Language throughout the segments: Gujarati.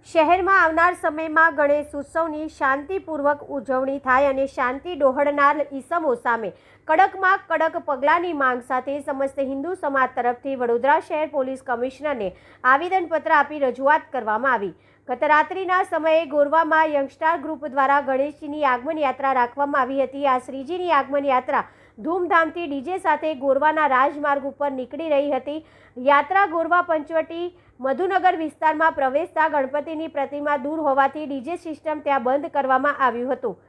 શહેરમાં આવનાર સમયમાં ગણેશ ઉત્સવની શાંતિપૂર્વક ઉજવણી થાય અને શાંતિ ડહોળનાર ઈસમો સામે કડકમાં કડક પગલાંની માંગ સાથે સમસ્ત હિન્દુ સમાજ તરફથી વડોદરા શહેર પોલીસ કમિશનરને આવેદનપત્ર આપી રજૂઆત કરવામાં આવી। ગત રાત્રિના સમયે ગોરવામાં યંગસ્ટાર ગ્રુપ દ્વારા ગણેશજીની આગમન યાત્રા રાખવામાં આવી હતી। આ શ્રીજીની આગમન યાત્રા ધૂમધામથી ડીજે સાથે ગોરવાના રાજમાર્ગ ઉપર નીકળી રહી હતી। યાત્રા ગોરવા પંચવટી મધુનગર વિસ્તારમાં પ્રવેશતા ગણપતિની પ્રતિમા દૂર હોવાથી ડીજે સિસ્ટમ ત્યાં બંધ કરવામાં આવ્યું હતું।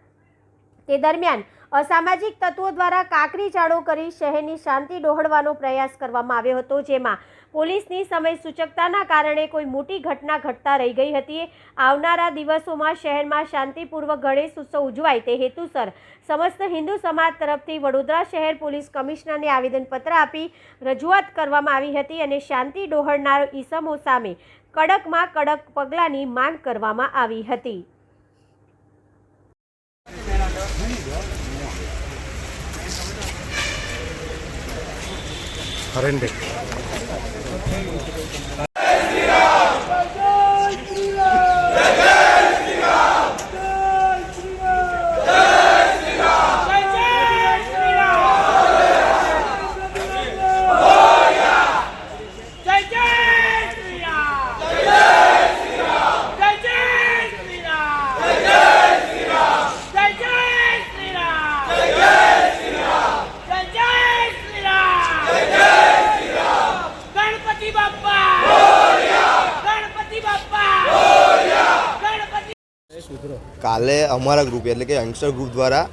તે દરમિયાન અસામાજિક તત્વો દ્વારા કાકરી ચાળો કરી શહેરની શાંતિ ડહોળવાનો પ્રયાસ કરવામાં આવ્યો હતો, જેમાં પોલીસની સમય સૂચકતાના કારણે કોઈ મોટી ઘટના ઘટતા રહી ગઈ હતી। આવનારા દિવસોમાં શહેરમાં શાંતિપૂર્વક ગણેશ ઉત્સવ ઉજવાય તે હેતુસર સમસ્ત હિન્દુ સમાજ તરફથી વડોદરા શહેર પોલીસ કમિશનરને આવેદનપત્ર આપી રજૂઆત કરવામાં આવી હતી અને શાંતિ ડહોળનાર ઈસમો સામે કડકમાં કડક પગલાંની માંગ કરવામાં આવી હતી। हरेंडे કાલે અમારા ગ્રુપ એટલે કે યંગસ્ટર ગ્રુપ દ્વારા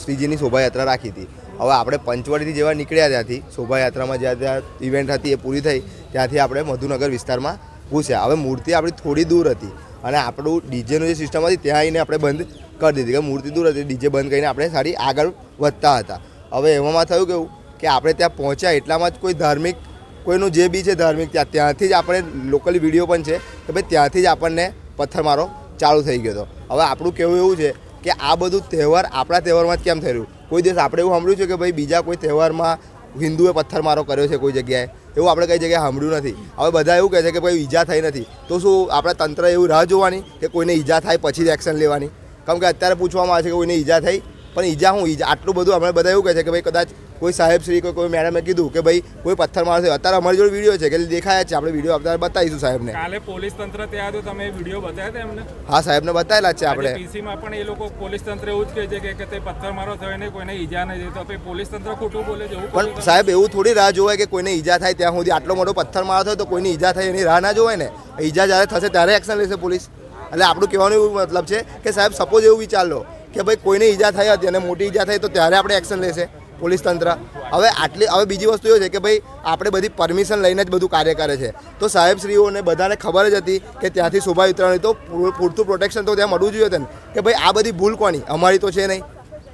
શ્રીજીની શોભાયાત્રા રાખી હતી। હવે આપણે પંચવટીથી જેવા નીકળ્યા ત્યાંથી શોભાયાત્રામાં જ્યાં ત્યાં ઇવેન્ટ હતી એ પૂરી થઈ ત્યાંથી આપણે મધુનગર વિસ્તારમાં પૂછ્યા। હવે મૂર્તિ આપણી થોડી દૂર હતી અને આપણું ડીજેનું જે સિસ્ટમ હતી ત્યાં આવીને આપણે બંધ કરી દીધી કે મૂર્તિ દૂર હતી, ડીજે બંધ કરીને આપણે સારી આગળ વધતા હતા। હવે એવામાં થયું કેવું કે આપણે ત્યાં પહોંચ્યા એટલામાં જ કોઈ ધાર્મિક કોઈનું જે બી છે ધાર્મિક ત્યાંથી જ આપણે લોકલી વિડીયો પણ છે કે ભાઈ ત્યાંથી જ આપણને પથ્થરમારો ચાલુ થઈ ગયો હતો। હવે આપણું કહેવું એવું છે કે આ બધું તહેવાર આપણા તહેવારમાં જ કેમ થઈ રહ્યું? કોઈ દિવસ આપણે એવું સાંભળ્યું છે કે ભાઈ બીજા કોઈ તહેવારમાં હિન્દુએ પથ્થરમારો કર્યો છે કોઈ જગ્યાએ? એવું આપણે કઈ જગ્યાએ સાંભળ્યું નથી। હવે બધા એવું કહે છે કે ભાઈ ઈજા થઈ નથી, તો શું આપણા તંત્ર એવું રાહ જોવાની કે કોઈને ઈજા થાય પછી જ એક્શન લેવાની? કેમ કે અત્યારે પૂછવામાં આવે છે કે કોઈને ઈજા થઈ, પણ ઈજા હું ઈજા આટલું બધું આપણે બધા એવું કહે છે કે ભાઈ કદાચ કોઈ સાહેબ શ્રી કોઈ મેડમે કીધું કે ભાઈ કોઈ પથ્થરમારો થયો। અત્યારે અમારી જોડે વિડીયો છે કે દેખાયા છે, આપણે વિડીયો અત્યારે બતાવીશું સાહેબને। કાલે પોલીસ તંત્ર ત્યાં હતું, તમે વિડીયો બતાવ્યા હતા એમને? હા, સાહેબને બતાવેલા જ છે આપણે। પીસીમાં પણ એ લોકો પોલીસ તંત્ર એવું જ કહે છે કે તે પથ્થરમારો થયો ને કોઈને ઈજા નહીં થઈ, તો પોલીસ તંત્ર ખોટું બોલે છે? પણ સાહેબ એવું થોડી રાહ જોવાય કે કોઈને ઈજા થાય ત્યાં સુધી? આટલો મોટો પથ્થરમારો થયો તો કોઈને ઈજા થાય એની રાહ ના જોવાય ને? ઈજા જ્યારે થશે ત્યારે એક્શન લેશે પોલીસ। એટલે આપણું કહેવાનું એવું મતલબ છે કે સાહેબ સપોઝ એવું વિચાર લો કે ભાઈ કોઈને ઈજા થઈ હતી અને મોટી ઈજા થઈ તો ત્યારે આપણે એક્શન લેશે પોલીસ તંત્ર। હવે બીજી વસ્તુ એ છે કે ભાઈ આપણે બધી પરમિશન લઈને જ બધું કાર્ય કરે છે, તો સાહેબશ્રીઓને બધાને ખબર જ હતી કે ત્યાંથી શોભા વિતરણ તો પૂરતું પ્રોટેક્શન તો ત્યાં મળવું જોઈએ હતું ને કે ભાઈ આ બધી ભૂલ કોની? અમારી તો છે નહીં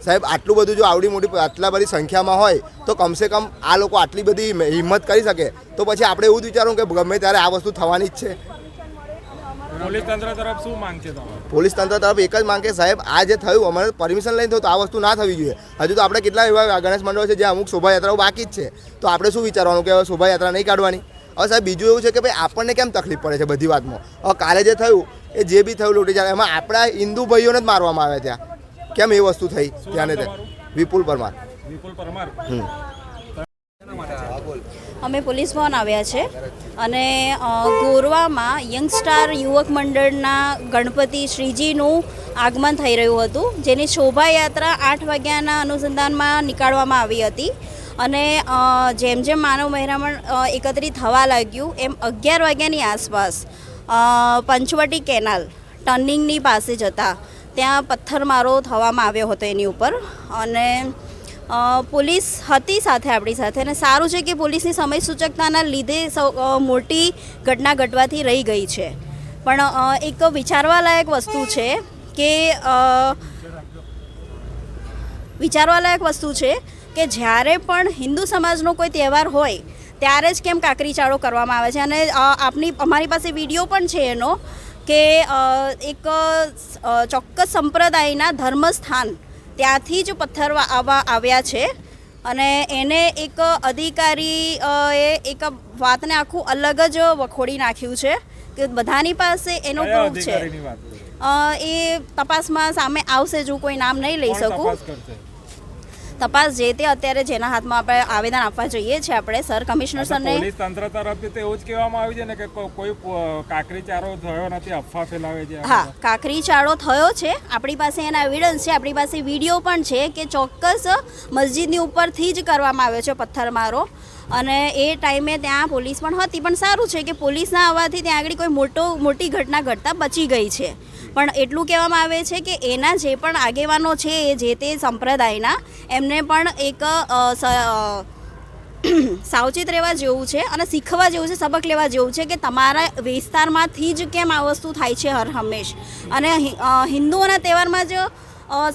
સાહેબ। આટલું બધું જો આવડી મોટી આટલા બધી સંખ્યામાં હોય તો કમસે કમ આ લોકો આટલી બધી હિંમત કરી શકે તો પછી આપણે એવું જ વિચારવું કે ગમે ત્યારે આ વસ્તુ થવાની જ છે। પોલીસ તંત્ર તરફ શું માંગ છે તમારી? પોલીસ તંત્ર તરફ એક જ માંગ કે સાહેબ આ જે થયું અમારે પરમિશન લઈને થયું તો આ વસ્તુ ના થવી જોઈએ। હજુ તો આપણે કેટલા એવા ગણેશ મંડળો છે જ્યાં અમુક શોભાયાત્રાઓ બાકી જ છે, તો આપણે શું વિચારવાનું કે હવે શોભાયાત્રા નહીં કાઢવાની? હવે સાહેબ બીજું એવું છે કે ભાઈ આપણને કેમ તકલીફ પડે છે બધી વાતમાં? હવે કાલે જે થયું એ જે બી થયું લૂંટી જાય એમાં આપણા હિન્દુ ભાઈઓને જ મારવામાં આવ્યા ત્યાં, કેમ એ વસ્તુ થઈ ત્યાં ને ત્યાં? વિપુલ પરમાર। વિપુલ પરમાર। અમે પોલીસ ભવન આવ્યા છે અને ગોરવામાં યંગસ્ટાર યુવક મંડળના ગણપતિ શ્રીજીનું આગમન થઈ રહ્યું હતું, જેની શોભાયાત્રા 8 વાગ્યાના અનુસંધાનમાં નીકાળવામાં આવી હતી અને જેમ જેમ માનવ મહેરામણ એકત્રિત થવા લાગ્યું એમ 11 વાગ્યાની આસપાસ પંચવટી કેનાલ ટર્નિંગની પાસે જતા ત્યાં પથ્થરમારો થવામાં આવ્યો હતો એની ઉપર અને પોલીસ હતી સાથે આપણી સાથે, અને સારું છે કે પોલીસની સમય સૂચકતાના લીધે મોટી ઘટના ઘટવાથી રહી ગઈ છે। પણ એક વિચારવાલાયક વસ્તુ છે કે જ્યારે પણ હિન્દુ સમાજનો કોઈ તહેવાર હોય ત્યારે જ કેમ કાકરી ચાળો કરવામાં આવે છે? અને અમારી પાસે વિડીયો પણ છે એનો કે એક ચોક્કસ સંપ્રદાયના ધર્મસ્થાન ત્યાંથી જ પથ્થર આવ્યા છે અને એને એક અધિકારી એક વાતને આખું અલગ જ વખોડી નાખ્યું છે કે બધાની પાસે એનો કયા પ્રૂફ છે. અધિકારીની વાત કરો? એ તપાસમાં સામે આવશે, જો કોઈ નામ નહીં લઈ કોણ શકું. તપાસ કરશે? તપાસ જે તે અત્યારે જેના હાથમાં આપણે આવેદન આપવા જઈએ છીએ આપણે સર કમિશનર આ તો સરને. પોલીસ તંત્ર તરફથી તો એવું જ કહેવામાં આવ્યું છે ને કે કોઈ કાકરી ચારો થયો નથી, અફવા ફેલાવે છે. હા, કાકરી ચાળો થયો છે. આપણી પાસે એના એવિડન્સ છે, આપણી પાસે વિડીયો પણ છે કે ચોક્કસ મસ્જિદની ઉપરથી જ કરવામાં આવ્યો છે પથ્થરમારો. અને એ ટાઈમે ત્યાં પોલીસ પણ હતી, પણ સારું છે કે પોલીસના આવવાથી ત્યાં આગળ કોઈ મોટી ઘટના ઘટતા બચી ગઈ છે. પણ એટલું કહેવામાં આવે છે કે એના જે પણ આગેવાનો છે એ જે તે સંપ્રદાયના, એમને પણ એક સાવચેત રહેવા જેવું છે અને શીખવા જેવું છે, સબક લેવા જેવું છે કે તમારા વિસ્તારમાંથી જ કેમ આ વસ્તુ થાય છે હર હંમેશ. અને હિન્દુઓના તહેવારમાં જ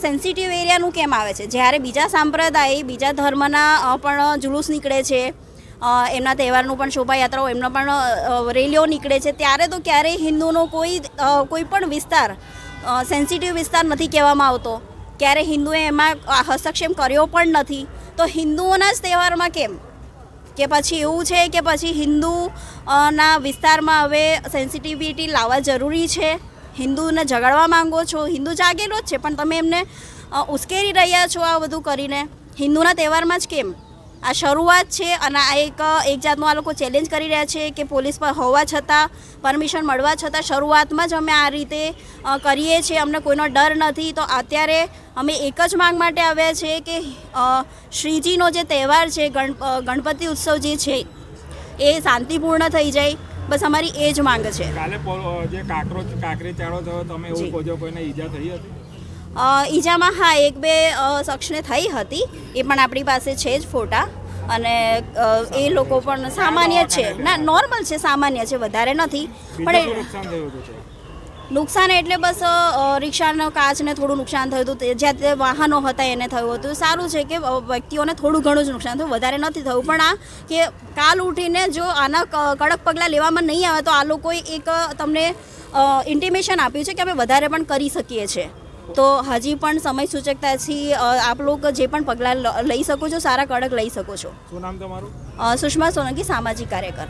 સેન્સિટિવ એરિયાનું કેમ આવે છે, જ્યારે બીજા સંપ્રદાય બીજા ધર્મના પણ જુલુસ નીકળે છે, એમના તહેવારનું પણ શોભાયાત્રાઓ, એમના પણ રેલીઓ નીકળે છે, ત્યારે તો ક્યારેય હિન્દુનો કોઈ પણ વિસ્તાર સેન્સિટિવ વિસ્તાર નથી કહેવામાં આવતો. ક્યારેય હિન્દુએ એમાં હસ્તક્ષેપ કર્યો પણ નથી. તો હિન્દુઓના જ તહેવારમાં કેમ? કે પછી એવું છે કે પછી હિન્દુના વિસ્તારમાં હવે સેન્સિટિવિટી લાવવા જરૂરી છે? હિન્દુને જગાડવા માંગો છો? હિન્દુ જાગેલો જ છે, પણ તમે એમને ઉશ્કેરી રહ્યા છો આ બધું કરીને. હિન્દુના તહેવારમાં જ કેમ? આ શરૂઆત છે અને આ એક જાતનું આ લોકો ચેલેન્જ કરી રહ્યા છે કે પોલીસ પર હોવા છતાં, પરમિશન મળવા છતાં શરૂઆતમાં જ અમે આ રીતે કરીએ છીએ, અમને કોઈનો ડર નથી. તો અત્યારે અમે એક જ માંગ માટે આવ્યા છે કે શ્રીજીનો જે તહેવાર છે, ગણપતિ ઉત્સવ જે છે એ શાંતિપૂર્ણ થઈ જાય. બસ અમારી એ જ માંગ છે. કાલે જે કાકરી ચારો થયો, તમે એવું કહો છો કોઈને ઈજા થઈ હતી? ઈજામાં હા, 1-2 શખ્સને થઈ હતી, એ પણ આપણી પાસે છે જ ફોટા. અને એ લોકો પણ સામાન્ય જ છે, ના નોર્મલ છે, સામાન્ય છે, વધારે નથી. બીજું પણ શું નુકસાન થયું હતું? નુકસાન એટલે બસ રિક્ષાનો કાચને થોડું નુકસાન થયું હતું, જ્યાં તે વાહનો હતા એને થયું હતું. સારું છે કે વ્યક્તિઓને થોડું ઘણું જ નુકસાન થયું, વધારે નથી થયું. પણ આ કે કાલ ઉઠીને જો આના કડક પગલાં લેવામાં નહીં આવે તો આ લોકોએ એક તમને ઇન્ટિમેશન આપ્યું છે કે અમે વધારે પણ કરી શકીએ છીએ. તો હજી પણ સમય સૂચકતાથી આપ લોકો જે પણ પગલાં લઈ શકો છો, સારા કડક લઈ શકો છો. શું નામ તમારું? સુષ્મા સોલંકી, સામાજિક કાર્યકર.